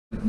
Good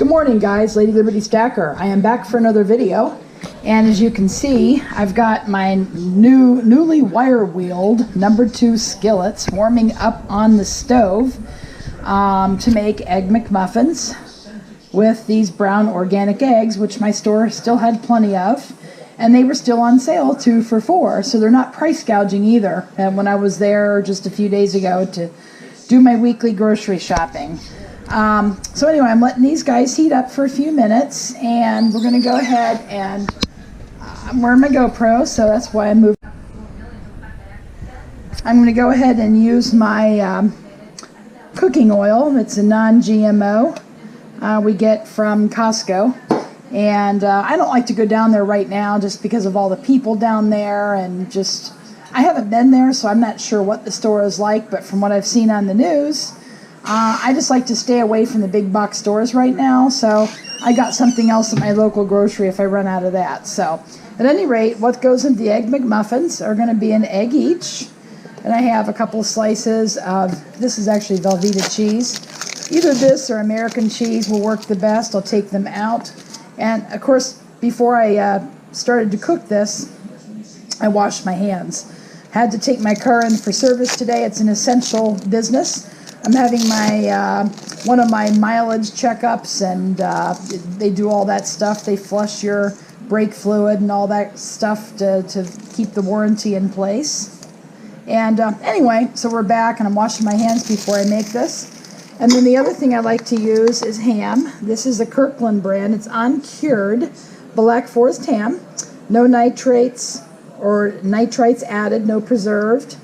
morning, guys. LadyLibertyStacker. I am back for another video, and as you can see, I've got my newly wire-wheeled number 2 skillets warming up on the stove to make Egg McMuffins with these brown organic eggs, which my store still had plenty of, and they were still on sale 2 for $4, so they're not price gouging either. And when I was there just a few days ago to do my weekly grocery shopping. So anyway, I'm letting these guys heat up for a few minutes, and we're going to go ahead and I'm wearing my GoPro, so that's why I moved. I'm going to go ahead and use my cooking oil. It's a non-GMO we get from Costco, and I don't like to go down there right now just because of all the people down there, and just I haven't been there, so I'm not sure what the store is like, but from what I've seen on the news, I just like to stay away from the big box stores right now, so I got something else at my local grocery if I run out of that. So at any rate, what goes into the Egg McMuffins are going to be an egg each, and I have a couple of slices of, this is actually Velveeta cheese. Either this or American cheese will work the best. I'll take them out, and of course before I started to cook this, I washed my hands. Had to take my car in for service today. It's an essential business. I'm having my one of my mileage checkups, and they do all that stuff. They flush your brake fluid and all that stuff to keep the warranty in place. And anyway, so we're back, and I'm washing my hands before I make this. And then the other thing I like to use is ham. This is a Kirkland brand. It's uncured Black Forest ham. No nitrates or nitrites added, no preserved.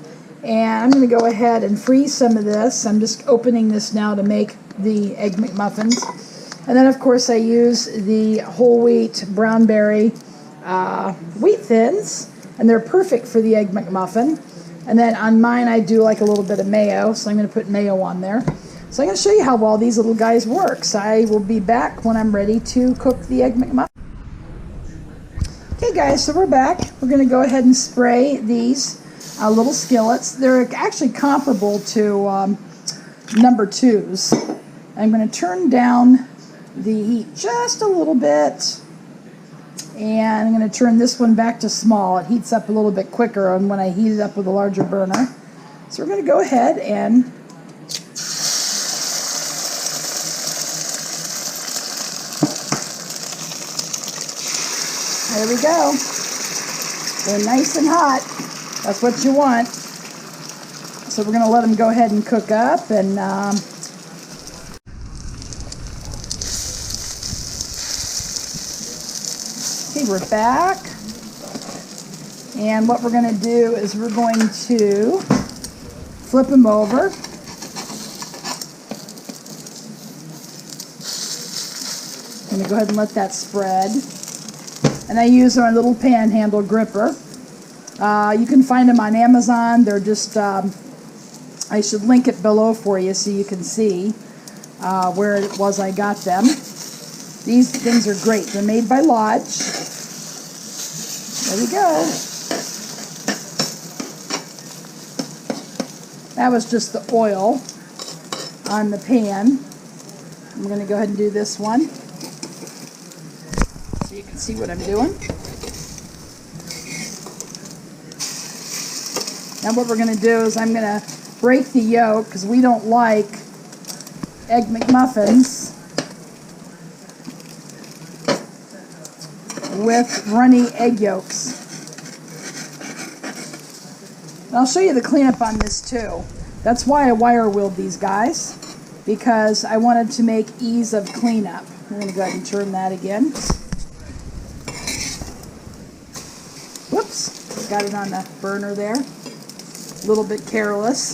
And I'm going to go ahead and freeze some of this. I'm just opening this now to make the Egg McMuffins. And then, of course, I use the whole wheat brown berry wheat thins, and they're perfect for the Egg McMuffin. And then on mine, I do like a little bit of mayo, so I'm going to put mayo on there. So I'm going to show you how well these little guys work. So I will be back when I'm ready to cook the Egg McMuffin. Okay, guys, so we're back. We're going to go ahead and spray these little skillets. They're actually comparable to number 2s. I'm going to turn down the heat just a little bit, and I'm going to turn this one back to small. It heats up a little bit quicker when I heat it up with a larger burner. So we're going to go ahead and there we go. They're nice and hot. That's what you want. So we're going to let them go ahead and cook up, and okay, we're back. And what we're going to do is we're going to flip them over. I'm going to go ahead and let that spread. And I use our little panhandle gripper. You can find them on Amazon. They're just, I should link it below for you so you can see where it was I got them. These things are great. They're made by Lodge. There we go. That was just the oil on the pan. I'm going to go ahead and do this one so you can see what I'm doing. Now what we're going to do is I'm going to break the yolk, because we don't like Egg McMuffins with runny egg yolks. And I'll show you the cleanup on this too. That's why I wire wheeled these guys, because I wanted to make ease of cleanup. I'm going to go ahead and turn that again. Whoops, got it on the burner there. A little bit careless.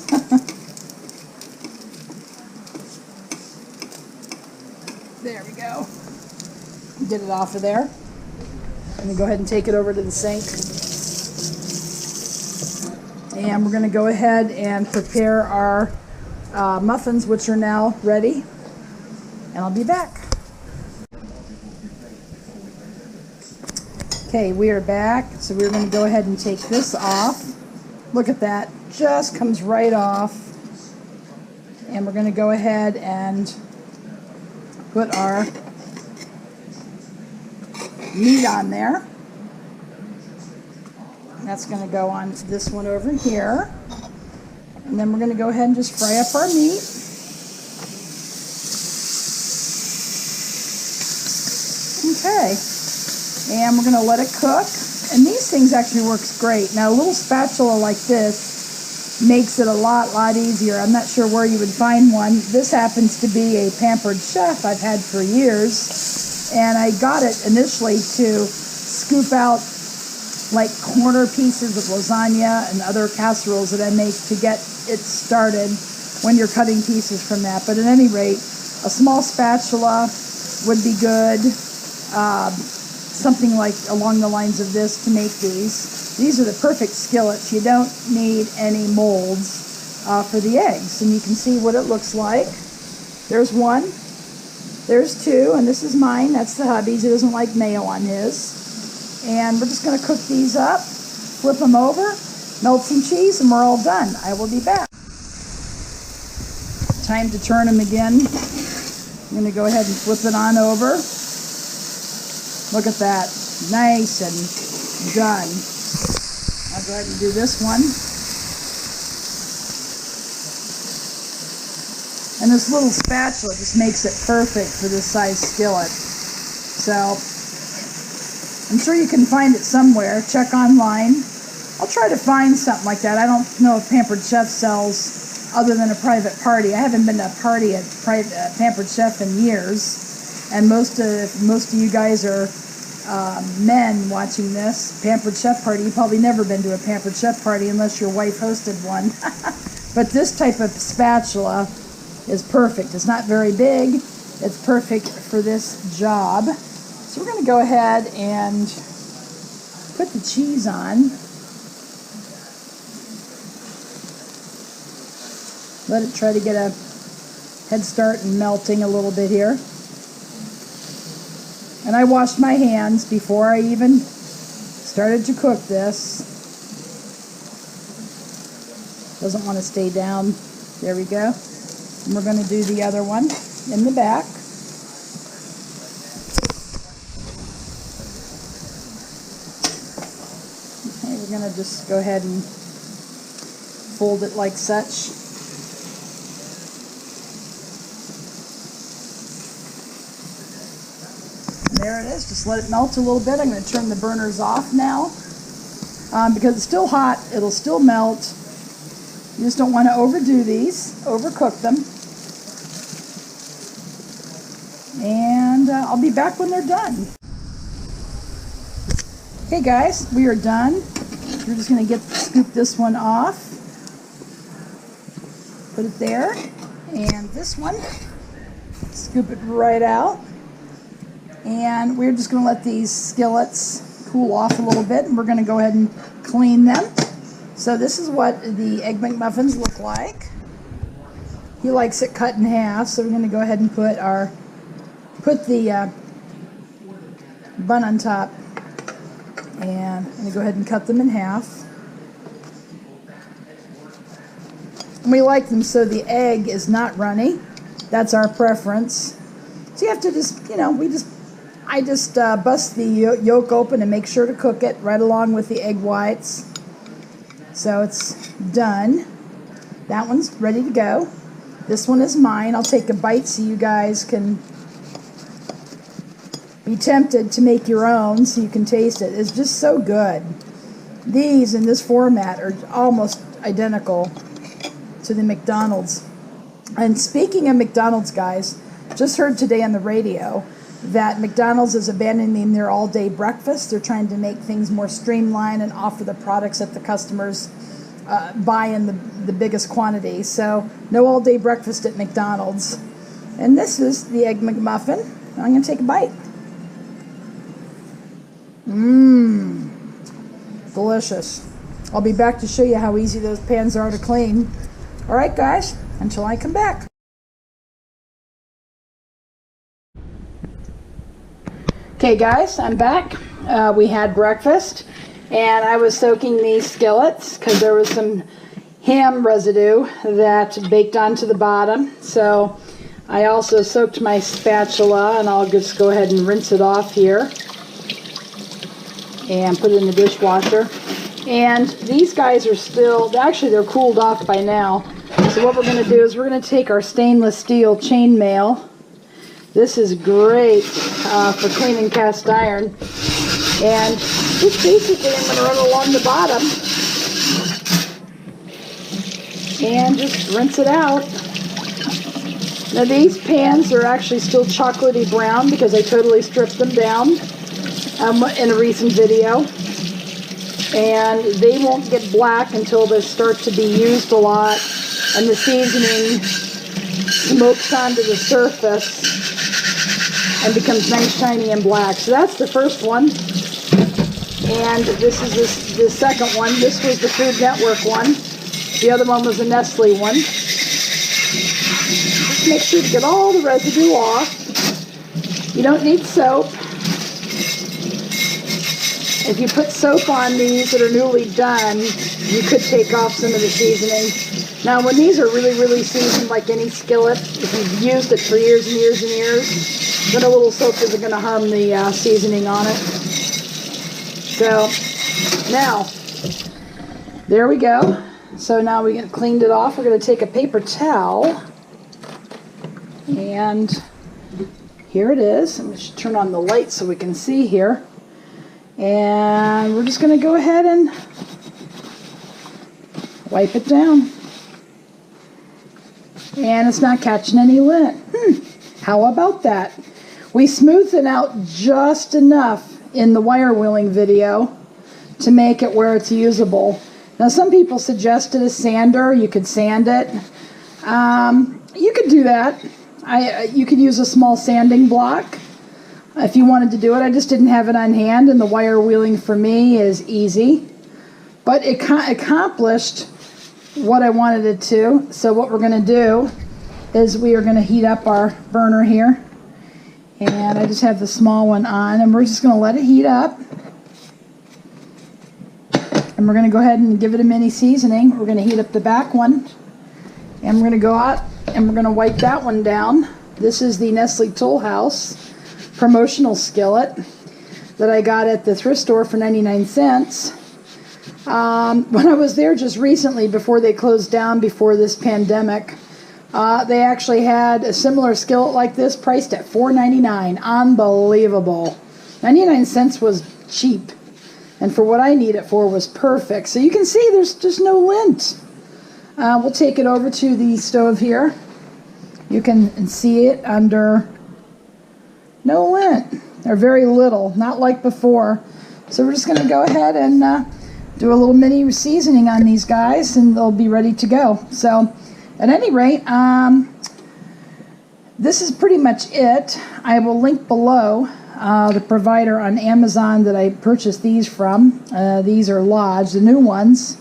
There we go. Get it off of there. I'm going to go ahead and take it over to the sink. And we're going to go ahead and prepare our muffins, which are now ready. And I'll be back. Okay, we are back. So we're going to go ahead and take this off. Look at that. Just comes right off. and we're going to go ahead and put our meat on there. That's going to go on this one over here. And then we're going to go ahead and just fry up our meat. Okay. And we're going to let it cook. And these things actually works great. Now a little spatula like this makes it a lot easier. I'm not sure where you would find one. This happens to be a Pampered Chef I've had for years. And I got it initially to scoop out like corner pieces of lasagna and other casseroles that I make to get it started when you're cutting pieces from that. But at any rate, a small spatula would be good. Something like along the lines of this to make these. These are the perfect skillets. You don't need any molds for the eggs. And you can see what it looks like. There's one. There's two. And this is mine. That's the hubby's. He doesn't like mayo on his. And we're just going to cook these up, flip them over, melt some cheese, and we're all done. I will be back. Time to turn them again. I'm going to go ahead and flip it on over. Look at that. Nice and done. I'll go ahead and do this one. And this little spatula just makes it perfect for this size skillet. So I'm sure you can find it somewhere. Check online. I'll try to find something like that. I don't know if Pampered Chef sells other than a private party. I haven't been to a party at Pampered Chef in years. And most of you guys are men watching this. Pampered Chef party. You've probably never been to a Pampered Chef party unless your wife hosted one. But this type of spatula is perfect. It's not very big. It's perfect for this job. So we're going to go ahead and put the cheese on. Let it try to get a head start in melting a little bit here. And I washed my hands before I even started to cook this. Doesn't want to stay down. There we go. And we're going to do the other one in the back. We're going to just go ahead and fold it like such. And there it is. Just let it melt a little bit. I'm going to turn the burners off now. Because it's still hot, it'll still melt. You just don't want to overdo these, overcook them. And I'll be back when they're done. Okay guys, we are done. We're just going to scoop this one off. Put it there. And this one, scoop it right out. And we're just going to let these skillets cool off a little bit. And we're going to go ahead and clean them. So this is what the Egg McMuffins look like. He likes it cut in half. So we're going to go ahead and put the bun on top. And I'm going to go ahead and cut them in half. And we like them so the egg is not runny. That's our preference. So you have to just, I just bust the yolk open and make sure to cook it right along with the egg whites. So it's done. That one's ready to go. This one is mine. I'll take a bite so you guys can be tempted to make your own so you can taste it. It's just so good. These in this format are almost identical to the McDonald's. And speaking of McDonald's, guys, just heard today on the radio that McDonald's is abandoning their all-day breakfast. They're trying to make things more streamlined and offer the products that the customers buy in the biggest quantity. So no all-day breakfast at McDonald's. And this is the Egg McMuffin. I'm going to take a bite. Mmm, delicious. I'll be back to show you how easy those pans are to clean. All right, guys, until I come back. Okay, guys, I'm back. We had breakfast, and I was soaking these skillets because there was some ham residue that baked onto the bottom. So I also soaked my spatula, and I'll just go ahead and rinse it off here and put it in the dishwasher. And these guys are still, actually they're cooled off by now. So what we're going to do is we're going to take our stainless steel chainmail. This is great for cleaning cast iron. And just basically I'm going to run along the bottom and just rinse it out. Now these pans are actually still chocolatey brown because I totally stripped them down in a recent video. And they won't get black until they start to be used a lot and the seasoning smokes onto the surface and becomes nice, shiny, and black. So that's the first one. And this is the second one. This was the Food Network one. The other one was the Nestle one. Just make sure to get all the residue off. You don't need soap. If you put soap on these that are newly done, you could take off some of the seasoning. Now, when these are really, really seasoned, like any skillet, if you've used it for years and years and years, then a little soap isn't going to harm the seasoning on it. So, now, there we go. So now we get cleaned it off. We're going to take a paper towel, and here it is. I'm going to turn on the light so we can see here. And we're just going to go ahead and wipe it down. And it's not catching any lint. How about that? We smoothed it out just enough in the wire wheeling video to make it where it's usable. Now some people suggested a sander. You could sand it. You could do that. You could use a small sanding block if you wanted to do it. I just didn't have it on hand, and the wire wheeling for me is easy. But it accomplished what I wanted it to. So what we're going to do is we are going to heat up our burner here. And I just have the small one on, and we're just going to let it heat up. And we're going to go ahead and give it a mini seasoning. We're going to heat up the back one. And we're going to go out and we're going to wipe that one down. This is the Nestle Tool House promotional skillet that I got at the thrift store for 99 cents. When I was there just recently, before they closed down before this pandemic, they actually had a similar skillet like this priced at $4.99. Unbelievable. 99 cents was cheap, and for what I need it for was perfect. So you can see there's just no lint. We'll take it over to the stove here. You can see it under no lint, or very little, not like before. So we're just going to go ahead and do a little mini seasoning on these guys, and they'll be ready to go. So at any rate, this is pretty much it. I will link below the provider on Amazon that I purchased these from. These are Lodge. The new ones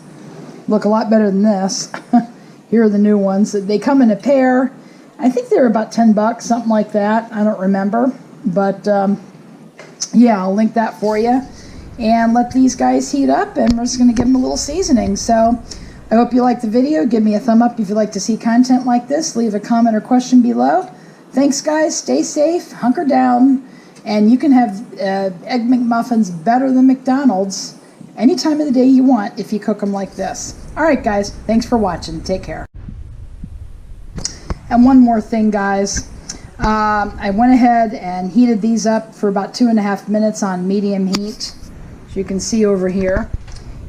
look a lot better than this. Here are the new ones. They come in a pair. I think they're about $10, something like that. I don't remember. But yeah, I'll link that for you. And let these guys heat up, and we're just going to give them a little seasoning. So I hope you liked the video. Give me a thumb up if you'd like to see content like this. Leave a comment or question below. Thanks, guys. Stay safe. Hunker down. And you can have Egg McMuffins better than McDonald's any time of the day you want if you cook them like this. All right, guys. Thanks for watching. Take care. And one more thing, guys. I went ahead and heated these up for about 2.5 minutes on medium heat, as you can see over here,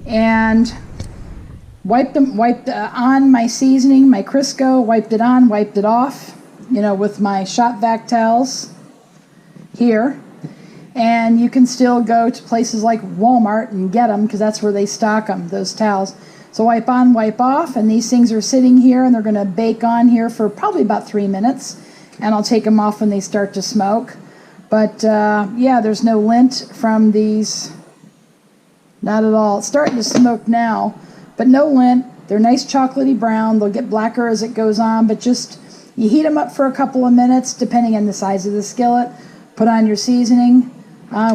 and wiped on my seasoning, my Crisco, wiped it on, wiped it off, with my shop vac towels here. And you can still go to places like Walmart and get them, because that's where they stock them, those towels. So wipe on, wipe off, and these things are sitting here, and they're going to bake on here for probably about 3 minutes. And I'll take them off when they start to smoke. But yeah, there's no lint from these. Not at all. It's starting to smoke now, but no lint. They're nice chocolatey brown. They'll get blacker as it goes on, but just you heat them up for a couple of minutes, depending on the size of the skillet. Put on your seasoning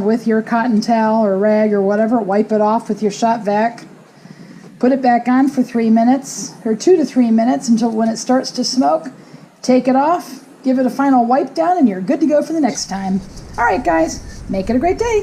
with your cotton towel or rag or whatever. Wipe it off with your shop vac. Put it back on for 3 minutes, or 2 to 3 minutes, until when it starts to smoke. Take it off, give it a final wipe down, and you're good to go for the next time. All right, guys, make it a great day.